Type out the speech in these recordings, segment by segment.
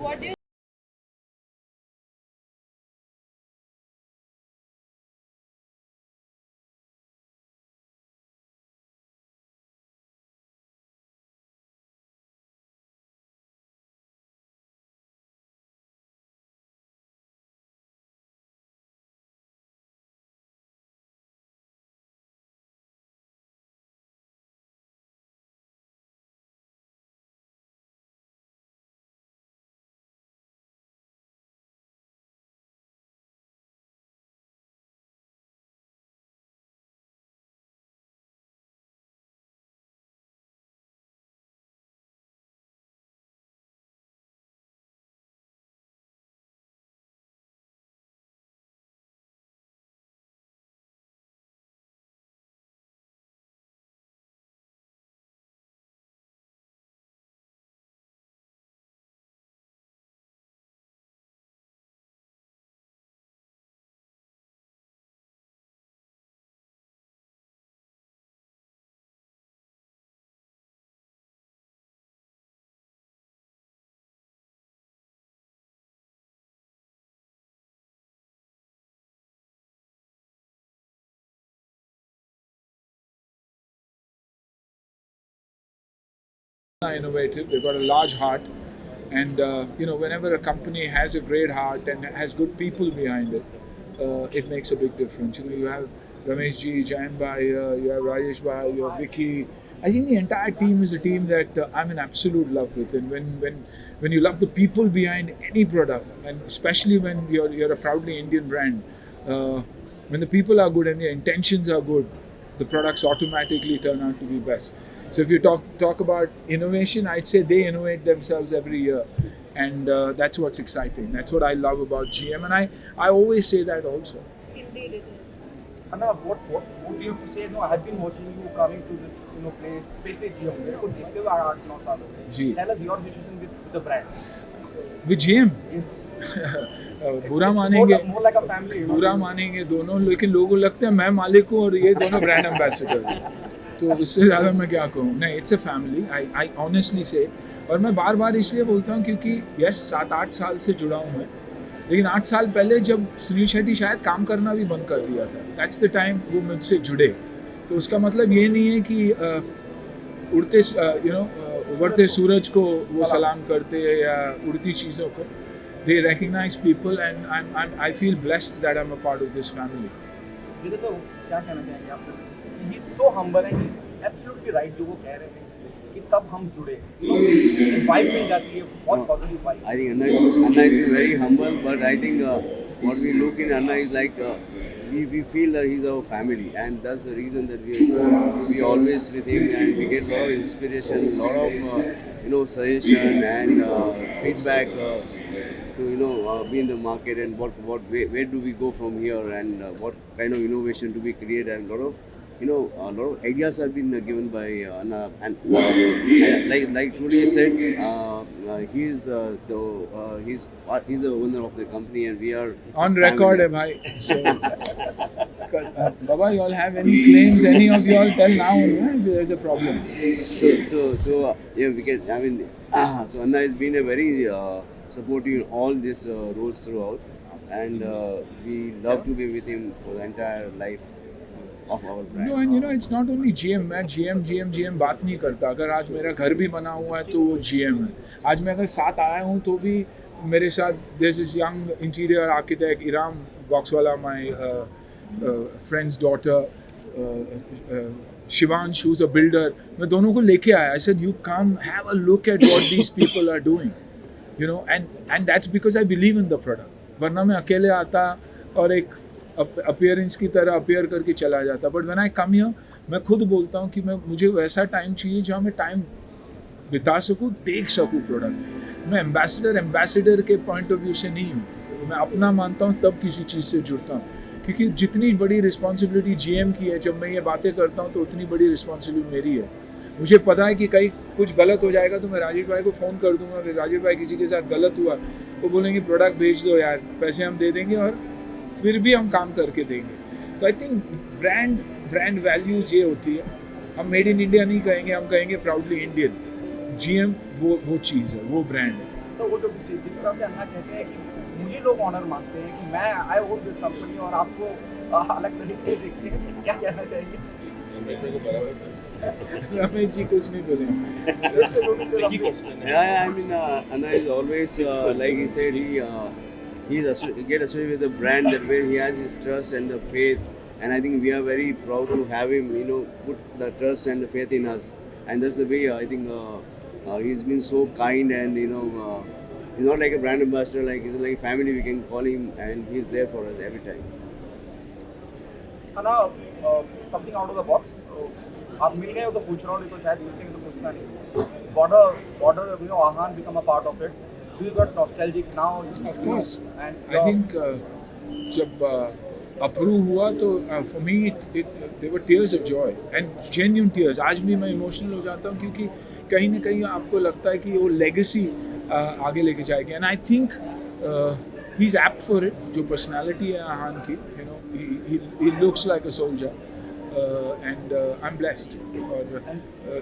what do you are innovative. They've got a large heart, and whenever a company has a great heart and has good people behind it, it makes a big difference. You have Ramesh ji, Jayan bhai, you have Rajesh bhai, you have Vicky. I think the entire team is a team that I'm in absolute love with. And when you love the people behind any product, and especially when you're a proudly Indian brand, uh, when the people are good and the intentions are good, the products automatically turn out to be best. So if you talk about innovation, I'd say they innovate themselves every year, and that's what's exciting. That's what I love about GM, and I always say that also. indeed it is. Anna, what do you have to say? No, I have been watching you coming to this place, especially GM. मेरे को देखते हुए 8-9 साल हो गए. जी. Tell us your association with the brand. With GM, Yes. बुरा It's मानेंगे, more like a family. बुरा मानेंगे दोनों, लेकिन लोगों को लगता है मैं मालिक हूँ और ये दोनों ब्रांड एम्बेसडर हैं. तो इससे ज़्यादा मैं क्या कहूँ. नहीं, it's a family. I honestly से, और मैं बार बार इसलिए बोलता हूँ क्योंकि यस 7-8 साल से जुड़ा हूँ मैं, लेकिन 8 साल पहले जब सुनील शेट्टी शायद काम करना भी बंद कर दिया था, दैट्स द टाइम वो मुझसे जुड़े. तो उसका मतलब ये नहीं है कि उड़ते उभरते सूरज को वो सलाम करते हैं या उड़ती चीज़ों को. They recognize people, and I feel blessed that I'm a part of this family. Vijay sir क्या कहना चाहेंगे आप? He is so humble and he is absolutely right जो वो कह रहे हैं कि तब हम जुड़े. वाइब मिल जाती है, बहुत positive vibe. I think Anna is very humble, but I think what we look in Anna is like we feel that he's our family, and that's the reason that we always with him, and we get a lot of inspiration, a lot of suggestion and feedback to be in the market, and where do we go from here, and what kind of innovation do we create, and a lot of ideas have been given by Anna, and like Tuli said, he's the owner of the company, and we are On record, hai bhai. So, Baba, you all have any claims? Any of you all tell now? If there's a problem. So yeah, we can. I mean, so Anna has been a very supportive in all these roles throughout, and we love to be with him for the entire life of our brand. No, and it's not only GM. मैं GM बात नहीं करता. अगर आज मेरा घर भी बना हुआ है तो वो GM है. आज मैं अगर साथ आया हूँ तो भी मेरे साथ there's this young interior architect Iram Boxwala, my friend's daughter, Shivansh, who's a builder. मैं दोनों को लेके आया. I said, you come have a look at what these people are doing, and that's because I believe in the product. वरना मैं अकेले आता और एक अपीयरेंस की तरह अपीयर करके चला जाता. But when I come here, मैं खुद बोलता हूँ कि मुझे वैसा टाइम चाहिए जहाँ मैं टाइम बिता सकूँ, देख सकूँ प्रोडक्ट. मैं एम्बेसडर के पॉइंट ऑफ व्यू से नहीं हूँ. मैं अपना मानता हूँ तब किसी चीज़ से जुड़ता हूँ, क्योंकि जितनी बड़ी रिस्पॉन्सिबिलिटी GM की है, जब मैं ये बातें करता हूँ तो उतनी बड़ी रिस्पॉन्सिबिलिटी मेरी है. मुझे पता है कि कहीं कुछ गलत हो जाएगा तो मैं राजेश भाई को फ़ोन कर दूंगा. अगर राजेश भाई किसी के साथ गलत हुआ, वो बोलेंगे प्रोडक्ट भेज दो यार, पैसे हम दे देंगे और फिर भी हम काम करके देंगे. तो आई थिंक ब्रांड वैल्यूज़ ये होती है. हम मेड इन इंडिया नहीं कहेंगे, हम कहेंगे प्राउडली इंडियन. GM वो चीज़ है, वो ब्रांड है. सो वो जो जिस तरह से अन्ना कहते हैं कि मुझे लोग ऑनर मानते हैं कि मैं आई ओन दिस कंपनी और आपको अलग तरीके से देखते हैं, क्या कहना चाहेंगे? रमेश जी कुछ नहीं बोले. Yeah, I mean, Anna is always like he said, he's get associated with the brand that where he has his trust and the faith, and I think we are very proud to have him. You know, put the trust and the faith in us, and that's the way I think he's been so kind, and you know, he's not like a brand ambassador, like he's like family. We can call him, and he's there for us every time. Anna something out of the box, आप मिल गए हो तो पूछ रहा हूँ, नहीं तो शायद मिलते हैं तो पूछना नहीं. Border, you know, Ahan become a part of it. Do you got nostalgic now? Of course. And I think जब अप्रूव हुआ तो for me there were tears of joy and genuine tears. आज भी मैं इमोशनल हो जाता हूँ क्योंकि कहीं ना कहीं आपको लगता है कि वो लेगेसी आगे लेके जाएगी. And I think he is apt for it. जो पर्सनालिटी है आहान की, you know, he looks like a soldier and I am blessed. और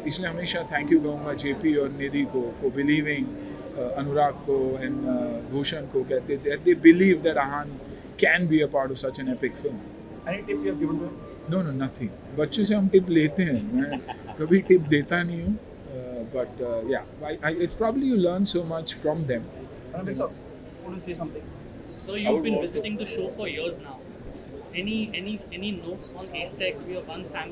इसलिए हमेशा थैंक यू कहूँगा जेपी और निधि को फॉर बिलीविंग अनुराग को एंड भूषण को, कहते they believe that Ahaan can be a part of such an epic film. any tips you have given to him? No, nothing. बच्चों से हम टिप लेते हैं, मैं कभी टिप देता नहीं हूँ. But yeah, it's probably you learn so much from them. Ranveer sir, want to say something? So you've been visiting the show for years now. Any notes on Ace Tech? We are one family.